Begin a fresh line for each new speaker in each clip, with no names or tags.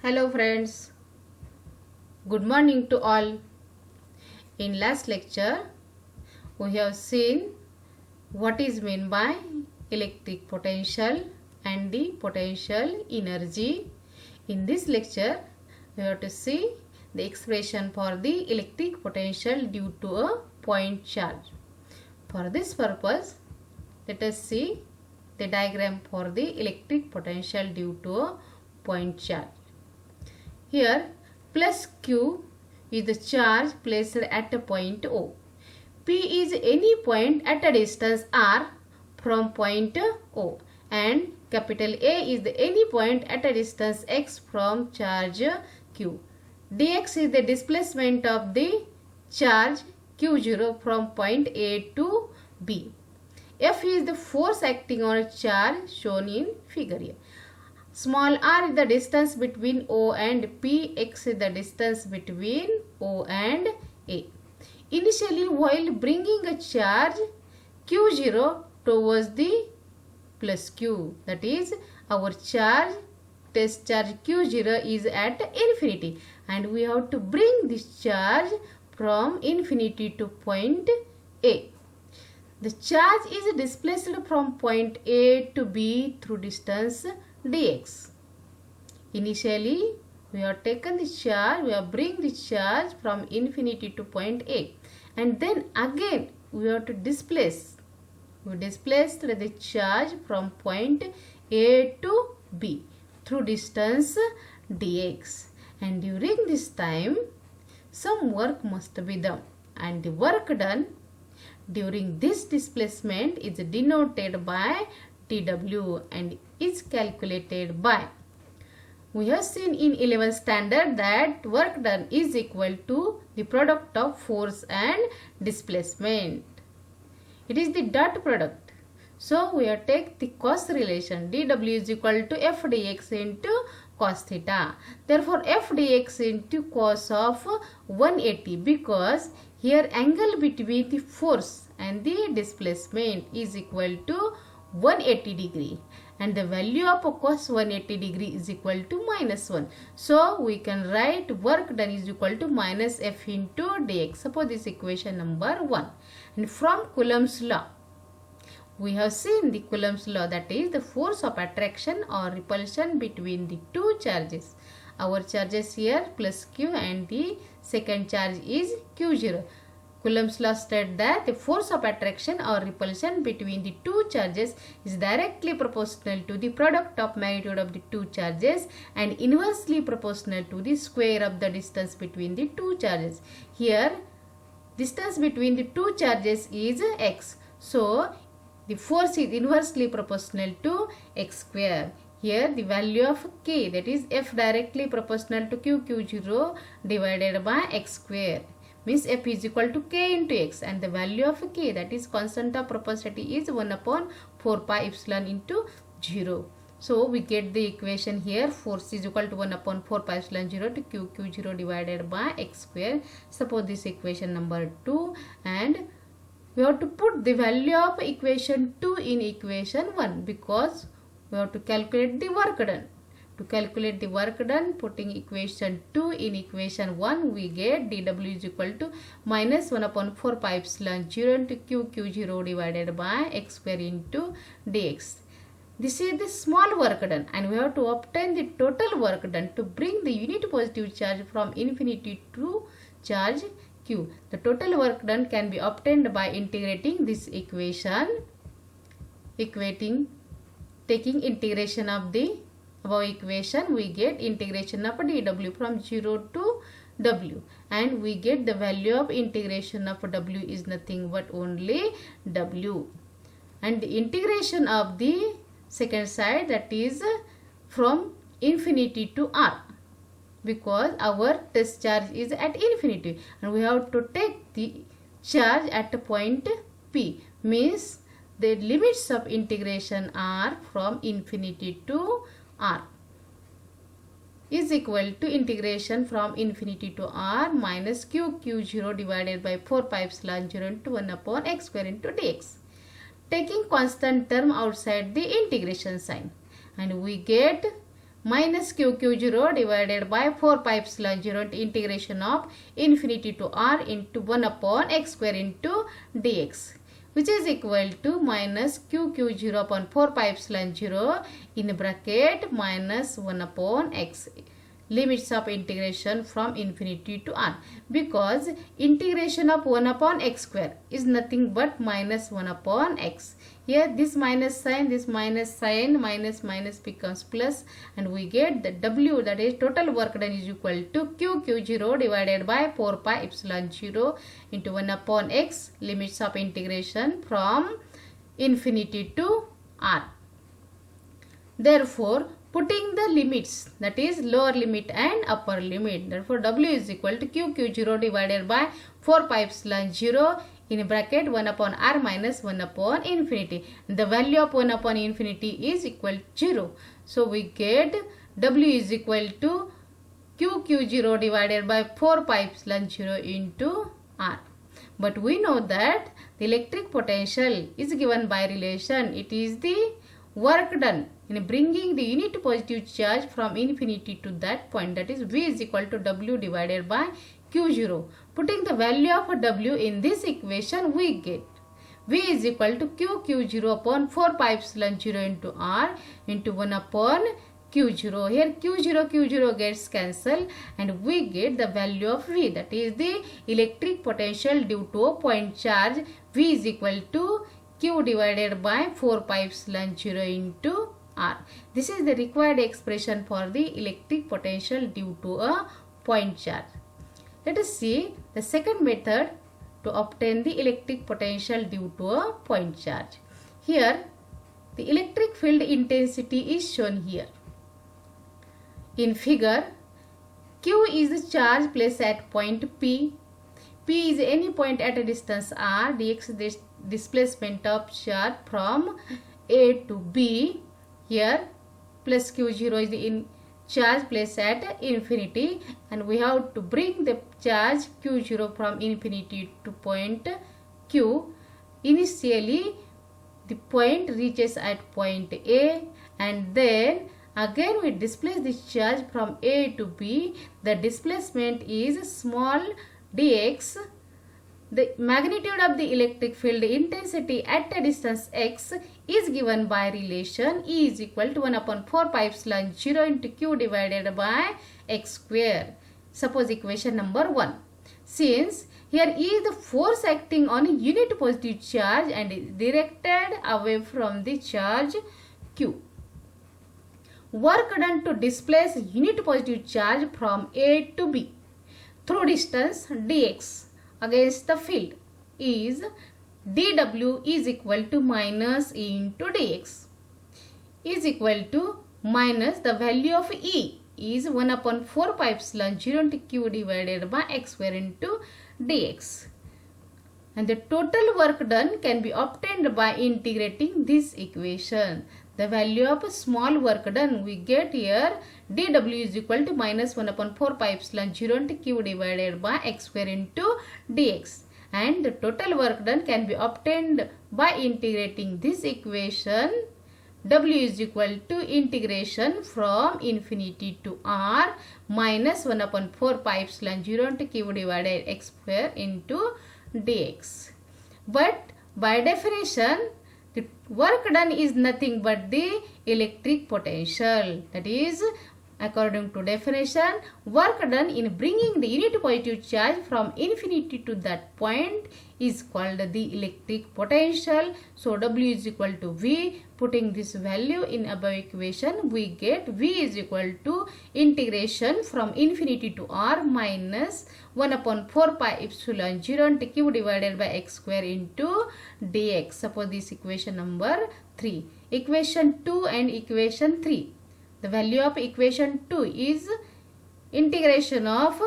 Hello friends, good morning to all. In last lecture, we have seen what is meant by electric potential and the potential energy. In this lecture, we have to see the expression for the electric potential due to a point charge. For this purpose, let us see the diagram for the electric potential due to a point charge. Here, plus Q is the charge placed at a point O. P is any point at a distance R from point O, and capital A is the any point at a distance x from charge Q. dx is the displacement of the charge Q0 from point A to B. F is the force acting on a charge shown in figure here. Small r is the distance between O and P, x is the distance between O and A. Initially, while bringing a charge Q0 towards the plus Q, that is our charge, test charge Q0 is at infinity, and we have to bring this charge from infinity to point A. The charge is displaced from point A to B through distance dx. Initially, we have taken the charge, we have bring the charge from infinity to point A, and then again we have to displace. We displaced the charge from point A to B through distance dx, and during this time some work must be done, and the work done during this displacement is denoted by dw and is calculated by. We have seen in 11th standard that work done is equal to the product of force and displacement. It is the dot product. So we have take the cos relation. dw is equal to f dx into cos theta. Therefore f dx into cos of 180, because here angle between the force and the displacement is equal to 180 degree, and the value of cos 180 degree is equal to minus 1. So we can write work done is equal to minus f into dx. Suppose this equation number 1. And from Coulomb's law, we have seen the Coulomb's law, that is the force of attraction or repulsion between the two charges. Our charges here plus Q and the second charge is Q0. Coulomb's law states that the force of attraction or repulsion between the two charges is directly proportional to the product of magnitude of the two charges and inversely proportional to the square of the distance between the two charges. Here, distance between the two charges is x. So, the force is inversely proportional to x square. Here the value of k, that is f directly proportional to q0 divided by x square, means f is equal to k into x, and the value of k, that is constant of proportionality, is 1 upon 4 pi epsilon into 0. So we get the equation here, force is equal to 1 upon 4 pi epsilon 0 to q0 divided by x square. Suppose this equation number 2, and we have to put the value of equation 2 in equation 1, because we have to calculate the work done. To calculate the work done, putting equation 2 in equation 1, we get dw is equal to minus 1 upon 4 pi epsilon 0 into q0 divided by x square into dx. This is the small work done, and we have to obtain the total work done to bring the unit positive charge from infinity to charge Q. The total work done can be obtained by integrating this equation, taking integration of the above equation, we get integration of dw from 0 to w, and we get the value of integration of w is nothing but only w, and the integration of the second side, that is from infinity to r, because our test charge is at infinity, and we have to take the charge at a point P, means the limits of integration are from infinity to r, is equal to integration from infinity to r minus q0 divided by 4 pi epsilon 0 into 1 upon x square into dx. Taking constant term outside the integration sign, and we get minus q0 divided by 4 pi epsilon 0 into integration of infinity to r into 1 upon x square into dx, which is equal to minus q0 upon 4 pi epsilon 0 in bracket minus 1 upon x, limits of integration from infinity to r, because integration of 1 upon x square is nothing but minus 1 upon x. Here this minus sign, minus becomes plus, and we get the w, that is total work done, is equal to q0 divided by 4 pi epsilon 0 into 1 upon x, limits of integration from infinity to r. Therefore, putting the limits, that is lower limit and upper limit, therefore w is equal to q0 divided by 4 pi epsilon 0 in bracket 1 upon r minus 1 upon infinity. The value of 1 upon infinity is equal to 0. So we get w is equal to q0 divided by 4 pi epsilon 0 into r. But we know that the electric potential is given by relation. It is the work done in bringing the unit positive charge from infinity to that point, that is v is equal to w divided by q0. Putting the value of w in this equation, we get v is equal to q0 upon 4 pi epsilon 0 into r into 1 upon q0. Here q0 gets cancelled and we get the value of v, that is the electric potential due to a point charge. V is equal to q divided by 4 pi epsilon 0 into r. This is the required expression for the electric potential due to a point charge. Let us see the second method to obtain the electric potential due to a point charge. Here the electric field intensity is shown here. In figure, q is the charge placed at point P. P is any point at a distance r. Dx is the displacement of charge from A to B. Here plus q0 is the charge placed at infinity, and we have to bring the charge q0 from infinity to point Q. Initially the point reaches at point A, and then again we displace the charge from A to B. The displacement is small dx. The magnitude of the electric field intensity at a distance x is given by relation E is equal to 1 upon 4 pi epsilon 0 into q divided by x square. Suppose equation number 1. Since here E is the force acting on a unit positive charge and is directed away from the charge q. Work done to displace unit positive charge from A to B through distance dx against the field is dw is equal to minus E into dx, is equal to minus the value of E is 1 upon 4 pi epsilon 0 into q divided by x square into dx. And the total work done can be obtained by integrating this equation. The value of small work done we get here, dw is equal to minus 1 upon 4 pi epsilon 0 into q divided by x square into dx. And the total work done can be obtained by integrating this equation. W is equal to integration from infinity to r minus 1 upon 4 pi epsilon 0 into q divided x square into dx. But by definition, the work done is nothing but the electric potential. That is, according to definition, work done in bringing the unit positive charge from infinity to that point is called the electric potential. So W is equal to V. Putting this value in above equation, we get V is equal to integration from infinity to R minus 1 upon 4 pi epsilon 0 into q divided by x square into dx. Suppose this equation number 3. Equation 2 and equation 3. The value of equation 2 is integration of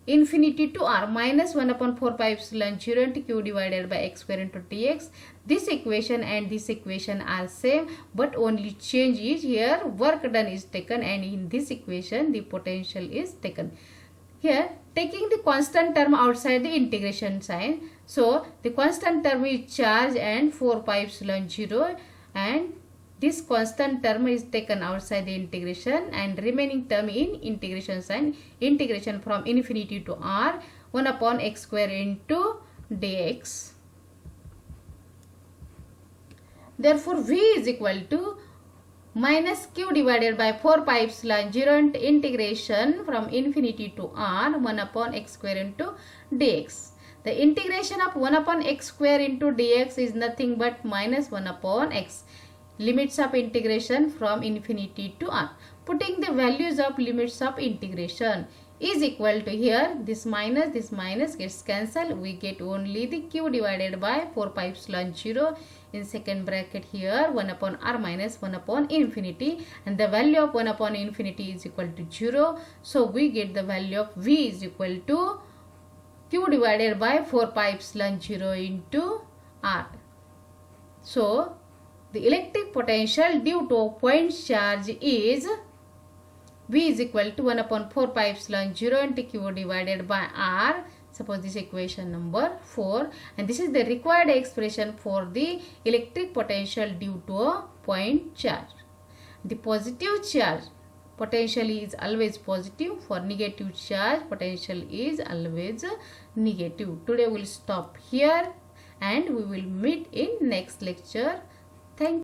infinity to r minus 1 upon 4 pi epsilon 0 into q divided by x square into dx. This equation and this equation are same, but only change is here work done is taken, and in this equation the potential is taken. Here taking the constant term outside the integration sign. So the constant term is charge and 4 pi epsilon 0, and this constant term is taken outside the integration and remaining term in integration sign. Integration from infinity to r 1 upon x square into dx. Therefore, v is equal to minus q divided by 4 pi epsilon 0 into integration from infinity to r 1 upon x square into dx. The integration of 1 upon x square into dx is nothing but minus 1 upon x. Limits of integration from infinity to r. Putting the values of limits of integration is equal to, here this minus gets cancelled. We get only the q divided by 4 pi epsilon 0 in second bracket, here 1 upon r minus 1 upon infinity, and the value of 1 upon infinity is equal to 0. So we get the value of v is equal to q divided by 4 pi epsilon 0 into r. So the electric potential due to a point charge is v is equal to 1 upon 4 pi epsilon 0 into q divided by r. Suppose this equation number 4, and this is the required expression for the electric potential due to a point charge. The positive charge potential is always positive. For negative charge potential is always negative. Today we will stop here and we will meet in next lecture. Thank you.